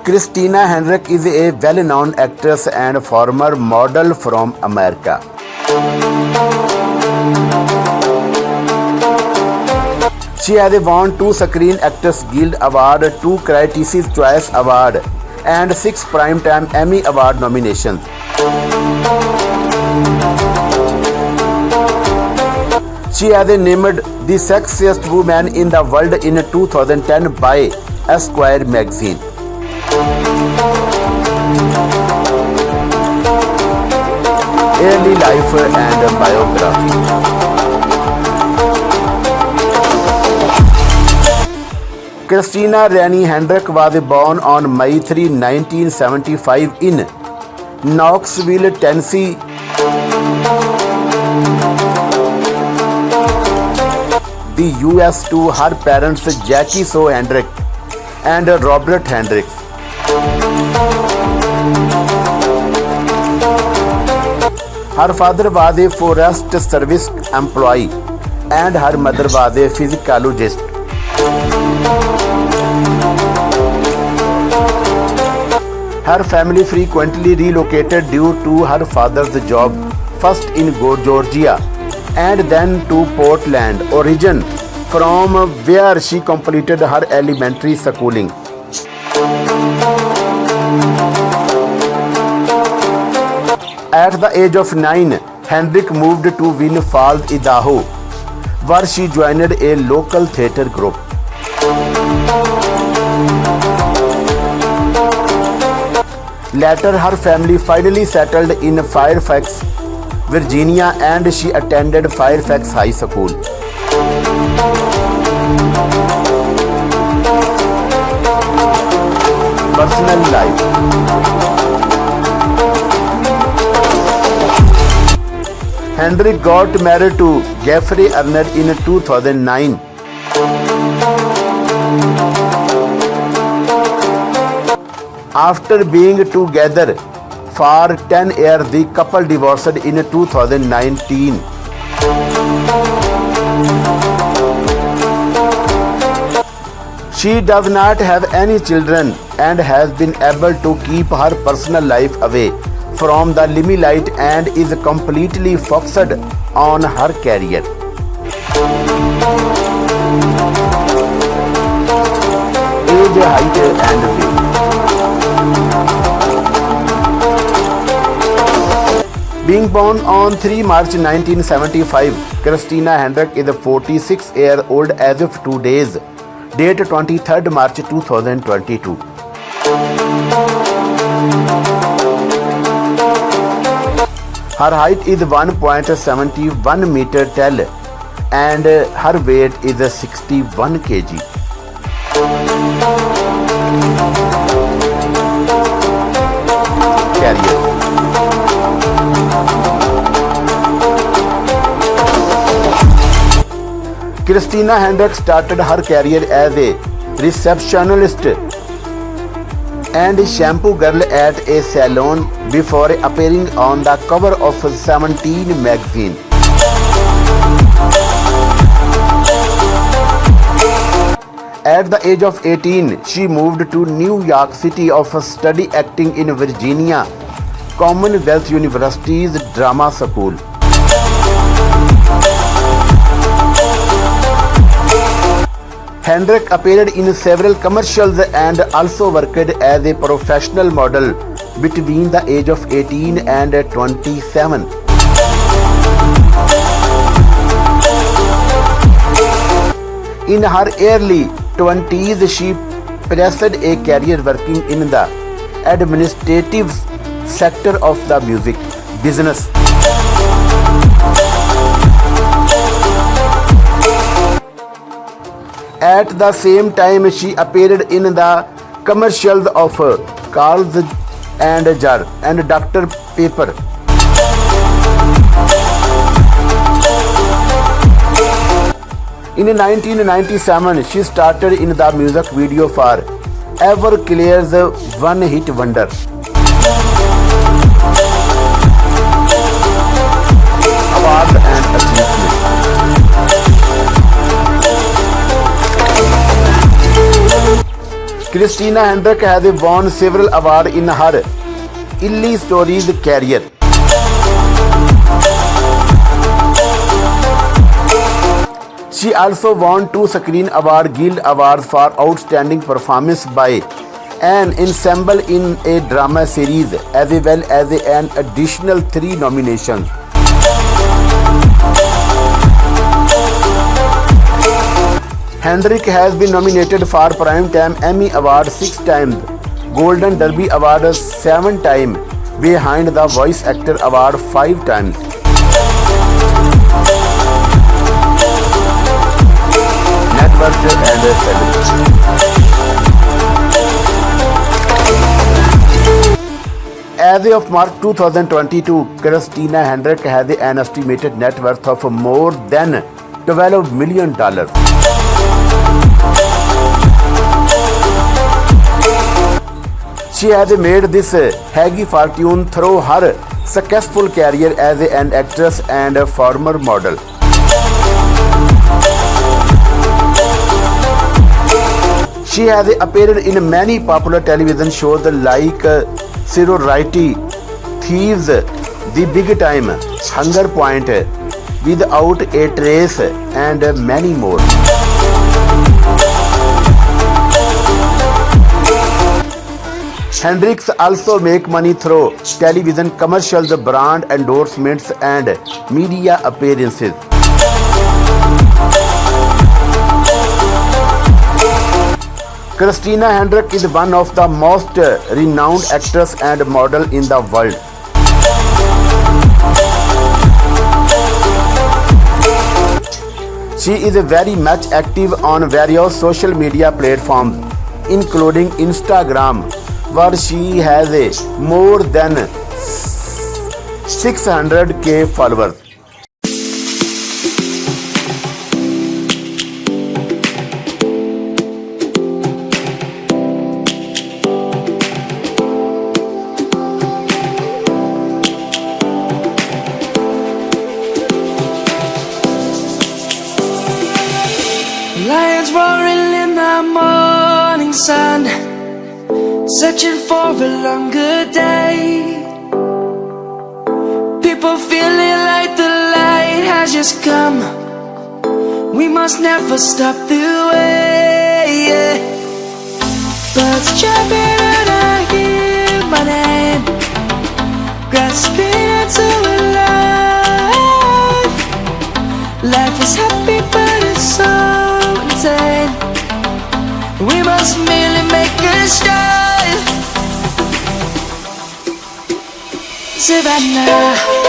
Christina Hendricks is a well-known actress and former model from America. She has won 2 Screen Actors Guild Award, 2 Critics' Choice Award, and 6 Primetime Emmy Award nominations. She has named the sexiest woman in the world in 2010 by Esquire magazine. Early life and biography. Christina Rene Nendrісkฆ was born on May 3, 1975 in Knoxville, Tennessee. The US to her parents Јасkіe Ẓue Nendrісkฆ and Robert Nendrісkฆ. Her father was a Forest Service employee and her mother was a physiologist. Her family frequently relocated due to her father's job, first in Georgia and then to Portland, Oregon, from where she completed her elementary schooling. At the age of 9, Hendricks moved to Twin Fall's, Idaho, where she joined a local theater group. Later, her family finally settled in Fairfax, Virginia, and she attended Fairfax High School. Personal life. Hendricks got married to Jeffrey Arnold in 2009. After being together for 10 years, the couple divorced in 2019. She does not have any children and has been able to keep her personal life away from the limelight and is completely focused on her career. Age, height and weight. Being born on 3 March 1975, Christina Hendricks is 46 years old as of today's date, 23rd March 2022. Her height is 1.71 meter tall and her weight is 61 kg. Career. Christina Hendricks started her career as a receptionist and shampoo girl at a salon before appearing on the cover of Seventeen magazine. At the age of 18, she moved to New York City to study acting in Virginia Commonwealth University's drama school. Hendricks appeared in several commercials and also worked as a professional model between the age of 18 and 27. In her early 20s, she pursued a career working in the administrative sector of the music business. At the same time, she appeared in the commercials of Carl's and Jar and Dr. Pepper. In 1997, she started in the music video for Everclear's One Hit Wonder. Award and achievement. Christina Hendricks has won several awards in her illustrious career. She also won 2 Ẓsrreeन Guild Awards for outstanding performance by an ensemble in a drama series, as well as an additional 3 nominations. Hendricks has been nominated for Primetime Emmy Award 6 times, Golden Derby Award 7 times, Behind the Voice Actor Award 5 times. Net worth and salary. As of March 2022, Christina Hendricks has an estimated net worth of more than $12 million. She has made this heavy fortune through her successful career as an actress and a former model. She has appeared in many popular television shows like Sorority, Thieves, The Big Time, Hunger Point, Without a Trace, and many more. Hendricks also make money through television commercials, brand endorsements, and media appearances. Christina Hendricks is one of the most renowned actors and models in the world. She is very much active on various social media platforms, including Instagram, where she has more than 600,000 followers. Lions roaring in the morning sun, searching for a longer day. People feeling like the light has just come. We must never stop the way. Birds chirping and I hear my name, grasping into a life. Life is happy but it's so insane. We must merely make a start. Savannah.